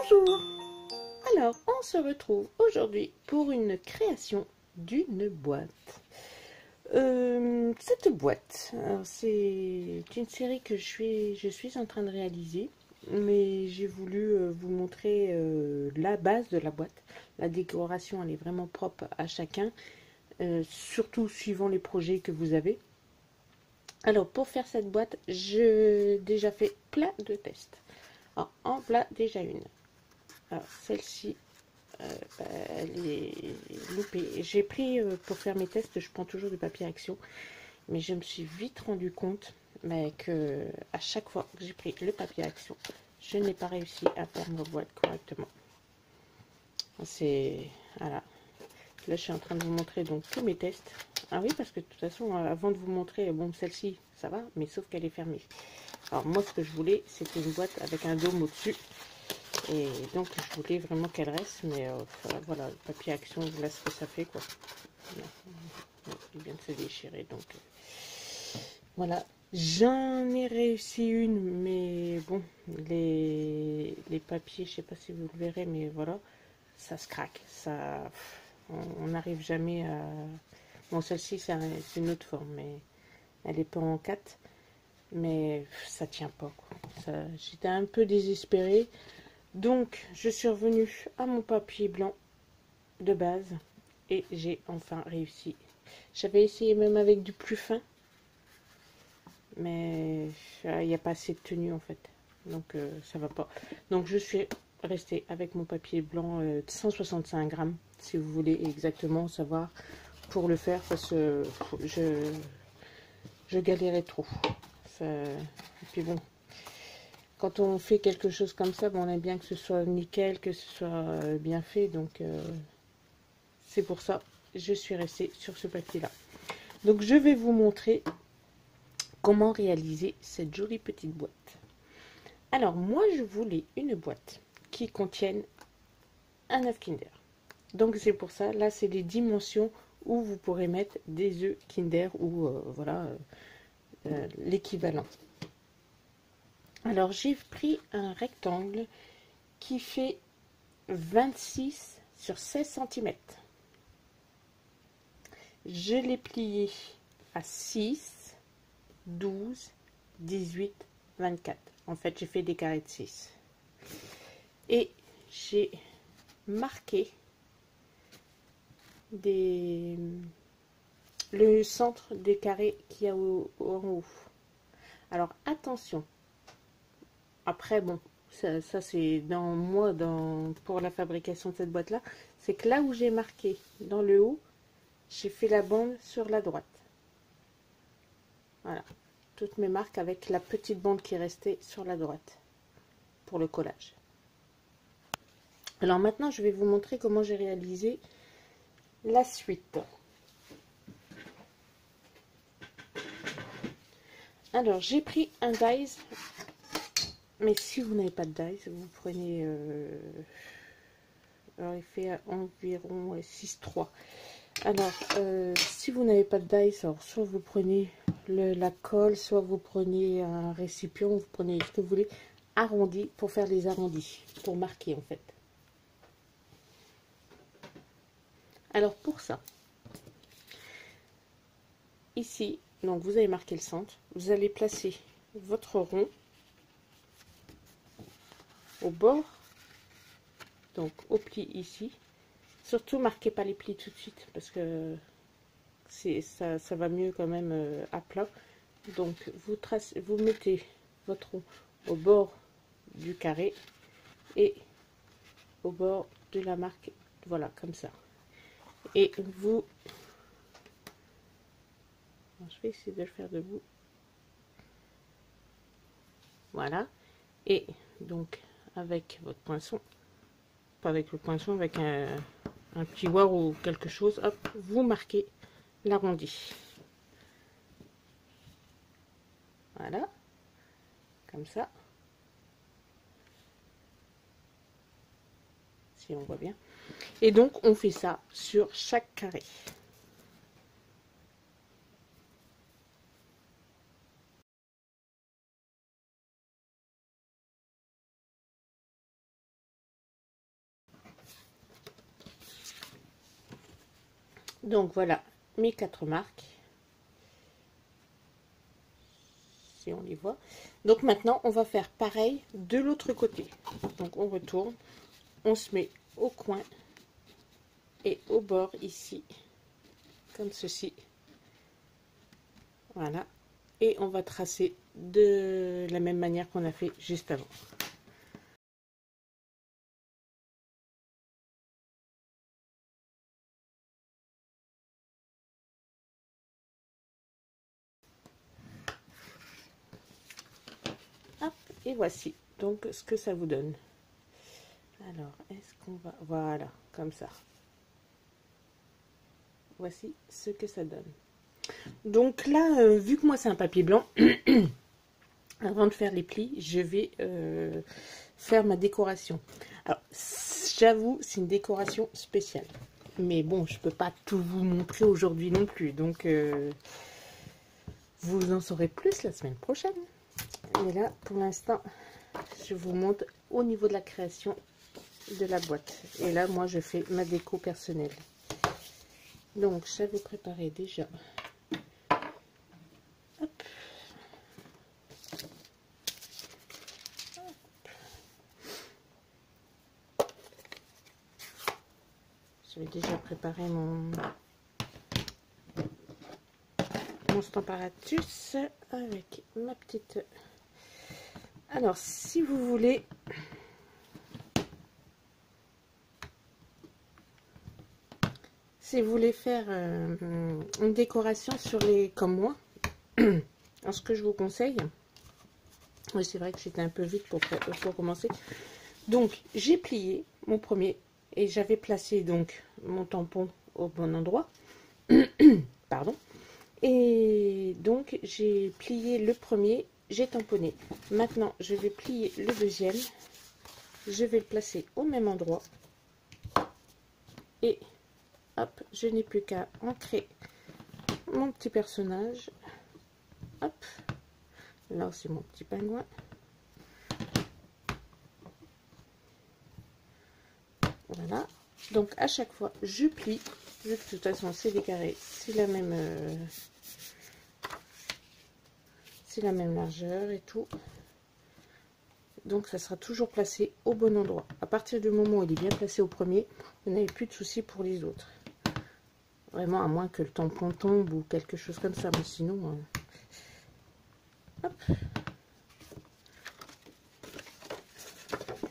Bonjour! Alors, on se retrouve aujourd'hui pour une création d'une boîte. Cette boîte, c'est une série que je suis en train de réaliser, mais j'ai voulu vous montrer la base de la boîte. La décoration, elle est vraiment propre à chacun, surtout suivant les projets que vous avez. Alors, pour faire cette boîte, j'ai déjà fait plein de tests. Alors, en voilà déjà une. Alors, celle-ci, elle est loupée. J'ai pris, pour faire mes tests, je prends toujours du papier action. Mais je me suis vite rendu compte que à chaque fois que j'ai pris le papier action, je n'ai pas réussi à faire ma boîte correctement. C'est... Voilà. Là, je suis en train de vous montrer donc tous mes tests. Ah oui, parce que de toute façon, avant de vous montrer, bon, celle-ci, ça va, mais sauf qu'elle est fermée. Alors moi, ce que je voulais, c'était une boîte avec un dôme au-dessus. Et donc, je voulais vraiment qu'elle reste, mais voilà, le papier action, voilà ce que ça fait, quoi. Il vient de se déchirer, donc voilà. J'en ai réussi une, mais bon, les papiers, je sais pas si vous le verrez, mais voilà, ça se craque. Ça, on n'arrive jamais à... Bon, celle-ci, c'est une autre forme, mais elle est pas en 4, mais ça tient pas, quoi. J'étais un peu désespérée. Donc, je suis revenue à mon papier blanc de base et j'ai enfin réussi. J'avais essayé même avec du plus fin, mais il n'y a pas assez de tenue en fait. Donc, ça va pas. Donc, je suis restée avec mon papier blanc de 165 grammes, si vous voulez exactement savoir pour le faire, parce que je galérais trop. Et puis bon, quand on fait quelque chose comme ça, bon, on aime bien que ce soit nickel, que ce soit bien fait. Donc, c'est pour ça que je suis restée sur ce papier-là. Donc, je vais vous montrer comment réaliser cette jolie petite boîte. Alors, moi, je voulais une boîte qui contienne un œuf Kinder. Donc, c'est pour ça, là, c'est les dimensions où vous pourrez mettre des œufs Kinder ou, voilà, l'équivalent. Alors, j'ai pris un rectangle qui fait 26 sur 16 cm. Je l'ai plié à 6, 12, 18, 24. En fait, j'ai fait des carrés de 6. Et j'ai marqué le centre des carrés qu'il y a en haut. Alors, attention. Après, bon, ça c'est pour la fabrication de cette boîte-là. C'est que là où j'ai marqué dans le haut, j'ai fait la bande sur la droite. Voilà. Toutes mes marques avec la petite bande qui est restée sur la droite pour le collage. Alors maintenant, je vais vous montrer comment j'ai réalisé la suite. Alors, j'ai pris un dies, mais si vous n'avez pas de dies, vous prenez... alors, il fait environ 6,3. Alors, si vous n'avez pas de dies, alors, soit vous prenez la colle, soit vous prenez un récipient, vous prenez ce que vous voulez, arrondi, pour faire les arrondis, pour marquer en fait. Alors, pour ça, ici, donc vous avez marqué le centre, vous allez placer votre rond au bord, donc au pli ici. Surtout marquez pas les plis tout de suite parce que ça va mieux quand même à plat. Donc vous mettez votre rond au bord du carré et au bord de la marque, voilà, comme ça. Et vous, je vais essayer de le faire debout. Voilà. Et donc avec votre poinçon, pas avec le poinçon, avec un petit wire ou quelque chose, hop, vous marquez l'arrondi. Voilà, comme ça. Si on voit bien. Et donc, on fait ça sur chaque carré. Donc voilà mes 4 marques. Si on les voit. Donc maintenant, on va faire pareil de l'autre côté. Donc on retourne, on se met au coin et au bord ici, comme ceci. Voilà. Et on va tracer de la même manière qu'on a fait juste avant. Hop, et voici donc ce que ça vous donne. Alors, est-ce qu'on va... Voilà, comme ça. Voici ce que ça donne. Donc là, vu que moi c'est un papier blanc, avant de faire les plis, je vais faire ma décoration. Alors, j'avoue, c'est une décoration spéciale. Mais bon, je peux pas tout vous montrer aujourd'hui non plus. Donc, vous en saurez plus la semaine prochaine. Mais là, pour l'instant, je vous montre au niveau de la création de la boîte. Et là, moi, je fais ma déco personnelle. Donc, j'avais préparé déjà. Hop. J'avais déjà préparé mon Stamparatus avec ma petite... Alors, si vous voulez... Si vous voulez faire une décoration sur les... comme moi, alors ce que je vous conseille... Oui, c'est vrai que j'étais un peu vite pour commencer. Donc, j'ai plié mon premier et j'avais placé donc mon tampon au bon endroit. Pardon. Et donc, j'ai plié le premier, j'ai tamponné. Maintenant, je vais plier le deuxième. Je vais le placer au même endroit. Et hop, je n'ai plus qu'à ancrer mon petit personnage. Hop, là c'est mon petit pingouin. Voilà. Donc à chaque fois, je plie. De toute façon, c'est des carrés, c'est la même largeur et tout. Donc ça sera toujours placé au bon endroit. À partir du moment où il est bien placé au premier, vous n'avez plus de soucis pour les autres. Vraiment, à moins que le tampon tombe ou quelque chose comme ça. Mais sinon, hop.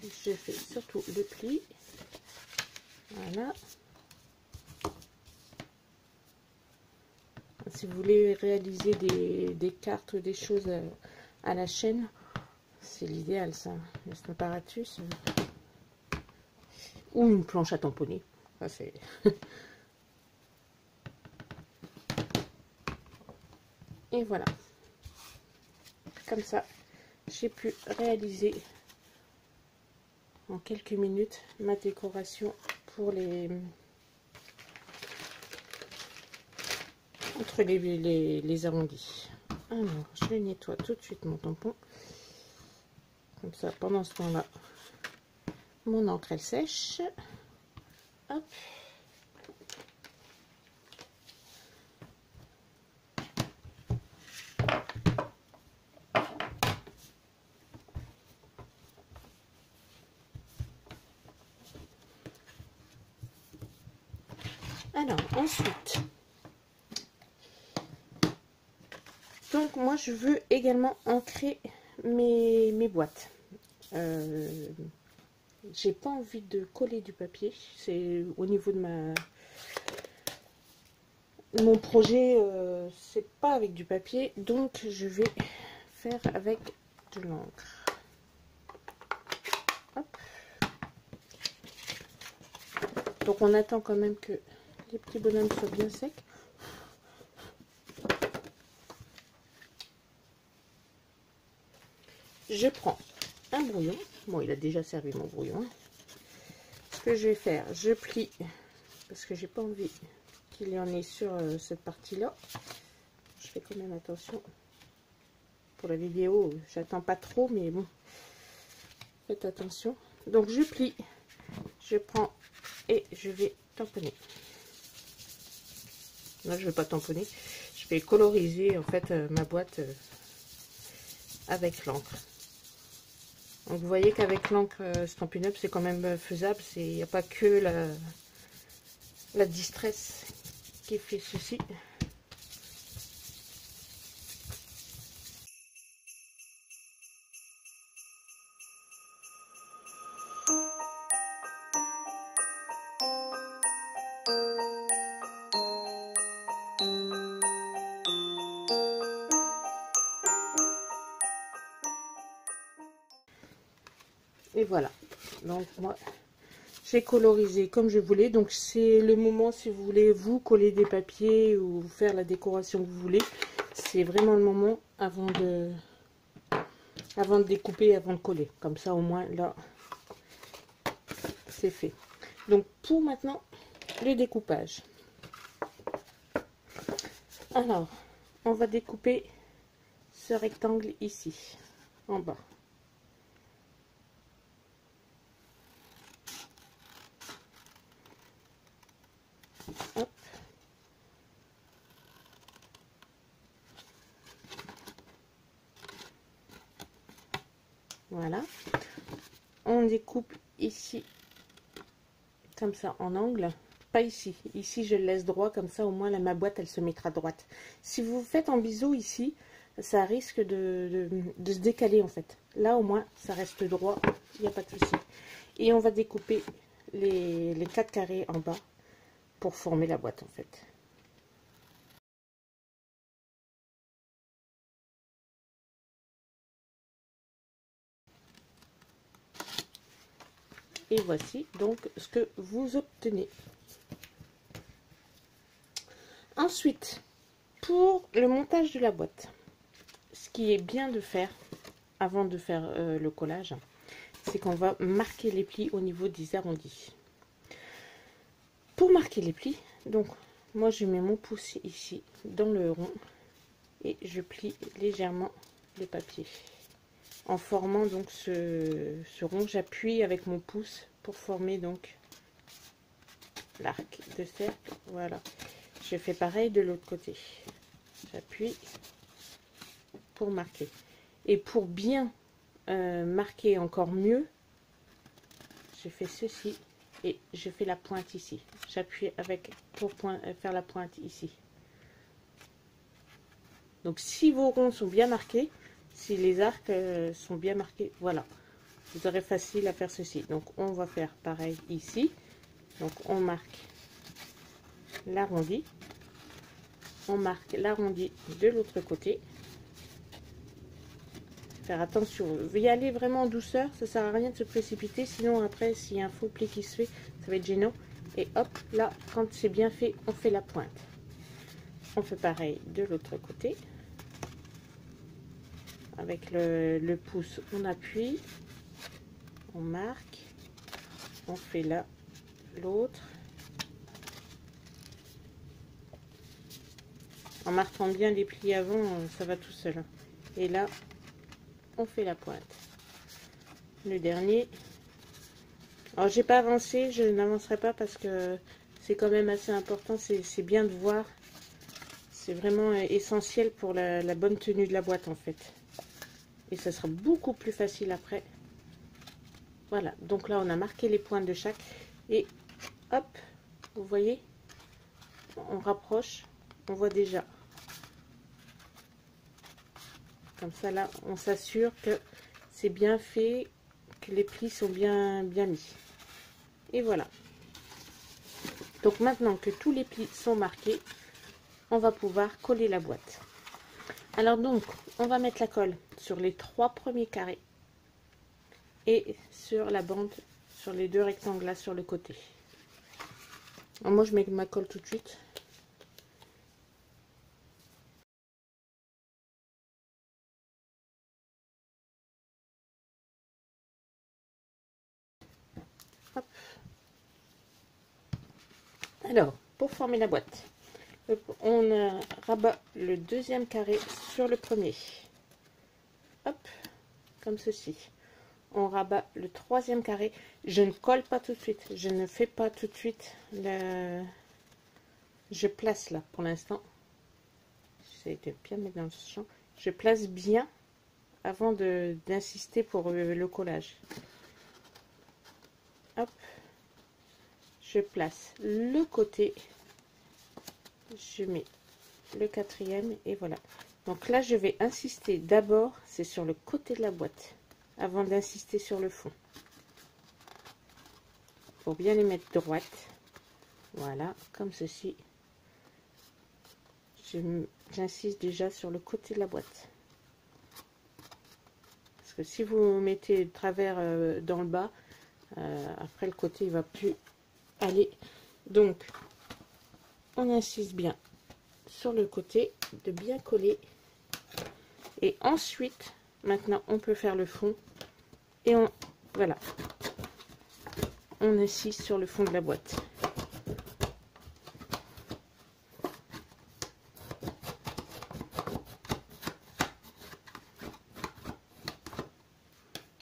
Je fais surtout le pli. Voilà. Si vous voulez réaliser des cartes ou des choses à la chaîne, c'est l'idéal ça. Le Stamparatus. Ou une planche à tamponner. Ça, c'est... Et voilà. Comme ça, j'ai pu réaliser en quelques minutes ma décoration pour les... entre les arrondis. Alors, je nettoie tout de suite mon tampon. Comme ça, pendant ce temps-là, mon encre elle sèche. Hop. Alors, ensuite, donc moi je veux également ancrer mes boîtes. J'ai pas envie de coller du papier, c'est au niveau de mon projet, c'est pas avec du papier, donc je vais faire avec de l'encre. Donc on attend quand même que les petits bonhommes soient bien secs. Je prends un brouillon. Bon, il a déjà servi mon brouillon. Ce que je vais faire, je plie parce que j'ai pas envie qu'il y en ait sur cette partie-là. Je fais quand même attention. Pour la vidéo, j'attends pas trop, mais bon, faites attention. Donc je plie, je prends et je vais tamponner. Là, je vais pas tamponner. Je vais coloriser en fait ma boîte avec l'encre. Donc vous voyez qu'avec l'encre Stampin' Up, c'est quand même faisable. Il n'y a pas que la Distress qui fait ceci. Et voilà, donc moi j'ai colorisé comme je voulais. Donc c'est le moment, si vous voulez vous coller des papiers ou faire la décoration que vous voulez, c'est vraiment le moment avant de découper, avant de coller. Comme ça au moins là c'est fait. Donc pour maintenant le découpage, alors on va découper ce rectangle ici en bas. Hop. Voilà, on découpe ici comme ça en angle, pas ici, ici je le laisse droit, comme ça au moins ma boîte elle se mettra droite. Si vous faites en biseau ici, ça risque de se décaler en fait. Là au moins ça reste droit, il n'y a pas de souci. Et on va découper les 4 carrés en bas pour former la boîte en fait. Et voici donc ce que vous obtenez. Ensuite, pour le montage de la boîte, ce qui est bien de faire avant de faire le collage, c'est qu'on va marquer les plis au niveau des arrondis. Pour marquer les plis, donc moi je mets mon pouce ici dans le rond et je plie légèrement les papiers. En formant donc ce rond, j'appuie avec mon pouce pour former donc l'arc de cercle. Voilà, je fais pareil de l'autre côté. J'appuie pour marquer. Et pour bien marquer encore mieux, je fais ceci et je fais la pointe ici. J'appuie avec pour faire la pointe ici. Donc si vos ronds sont bien marqués, si les arcs sont bien marqués, voilà, vous aurez facile à faire ceci. Donc on va faire pareil ici. Donc on marque l'arrondi, on marque l'arrondi de l'autre côté. Faire attention, vous y aller vraiment en douceur, ça sert à rien de se précipiter, sinon après s'il y a un faux pli qui se fait, ça va être gênant. Et hop, là quand c'est bien fait, on fait la pointe. On fait pareil de l'autre côté. Avec le pouce, on appuie, on marque, on fait là l'autre. En marquant bien les plis avant, ça va tout seul. Et là, on fait la pointe. Le dernier. Alors, j'ai pas avancé, je n'avancerai pas parce que c'est quand même assez important. C'est bien de voir. C'est vraiment essentiel pour la bonne tenue de la boîte en fait. Et ça sera beaucoup plus facile après. Voilà, donc là on a marqué les pointes de chaque. Et hop, vous voyez, on rapproche, on voit déjà. Comme ça là, on s'assure que c'est bien fait, que les plis sont bien mis. Et voilà. Donc maintenant que tous les plis sont marqués, on va pouvoir coller la boîte. Alors donc, on va mettre la colle sur les 3 premiers carrés et sur la bande, sur les 2 rectangles là sur le côté. Alors moi je mets ma colle tout de suite. Hop. Alors, pour former la boîte, on rabat le 2e carré sur le premier. Hop, comme ceci. On rabat le 3e carré. Je ne colle pas tout de suite. Je ne fais pas tout de suite je place là pour l'instant. J'essaie de bien mettre dans le champ. Je place bien avant d'insister pour le collage. Hop, je place le côté, je mets le quatrième et voilà. Donc là je vais insister d'abord, c'est sur le côté de la boîte avant d'insister sur le fond. Pour bien les mettre droites, voilà, comme ceci. J'insiste déjà sur le côté de la boîte. Parce que si vous mettez de travers dans le bas, après le côté il va plus aller. Donc on insiste bien sur le côté, de bien coller. Et ensuite, maintenant on peut faire le fond. Et voilà. On insiste sur le fond de la boîte.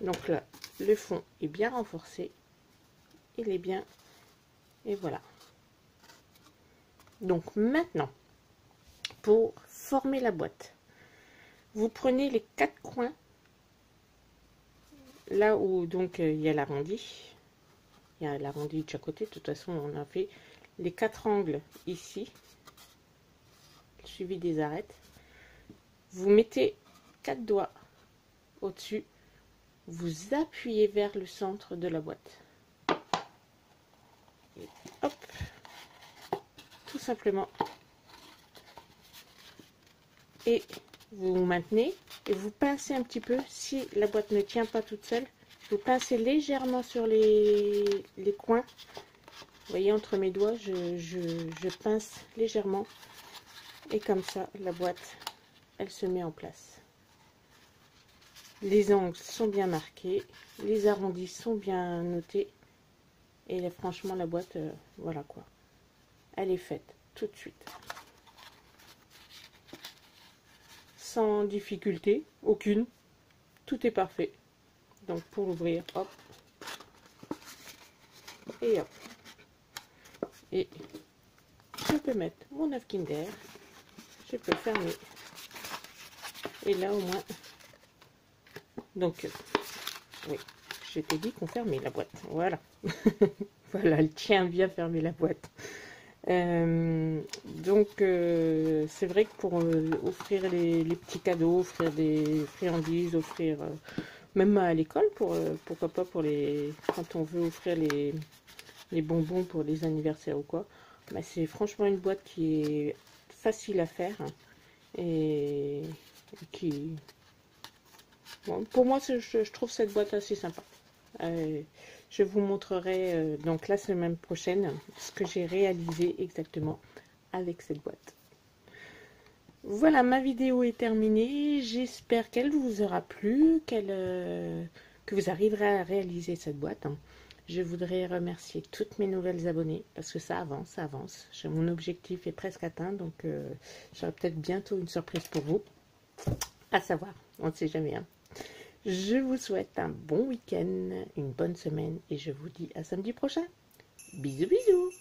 Donc là, le fond est bien renforcé. Il est bien. Et voilà. Donc maintenant, pour former la boîte, vous prenez les 4 coins. Là où donc il y a l'arrondi. Il y a l'arrondi de chaque côté. De toute façon, on a fait les 4 angles ici. Suivi des arêtes. Vous mettez 4 doigts au-dessus. Vous appuyez vers le centre de la boîte. Et hop, tout simplement. Et vous maintenez et vous pincez un petit peu. Si la boîte ne tient pas toute seule, vous pincez légèrement sur les coins. Vous voyez, entre mes doigts, je pince légèrement. Et comme ça, la boîte, elle se met en place. Les angles sont bien marqués, les arrondis sont bien notés. Et là, franchement, la boîte, voilà quoi. Elle est faite tout de suite. Sans difficulté, aucune. Tout est parfait. Donc pour l'ouvrir, hop. Et hop. Et je peux mettre mon œuf Kinder. Je peux fermer. Et là au moins. Donc, oui, je t'ai dit qu'on fermait la boîte. Voilà. Voilà, elle tient bien fermer la boîte. Donc, c'est vrai que pour offrir les petits cadeaux, offrir des friandises, offrir même à l'école, pourquoi pas pour quand on veut offrir les bonbons pour les anniversaires ou quoi, bah, c'est franchement une boîte qui est facile à faire et qui... Bon, pour moi, je trouve cette boîte assez sympa. Je vous montrerai donc la semaine prochaine ce que j'ai réalisé exactement avec cette boîte. Voilà, ma vidéo est terminée. J'espère qu'elle vous aura plu, que vous arriverez à réaliser cette boîte. Je voudrais remercier toutes mes nouvelles abonnées parce que ça avance, ça avance. Mon objectif est presque atteint, donc j'aurai peut-être bientôt une surprise pour vous. À savoir, on ne sait jamais. Hein. Je vous souhaite un bon week-end, une bonne semaine et je vous dis à samedi prochain. Bisous bisous.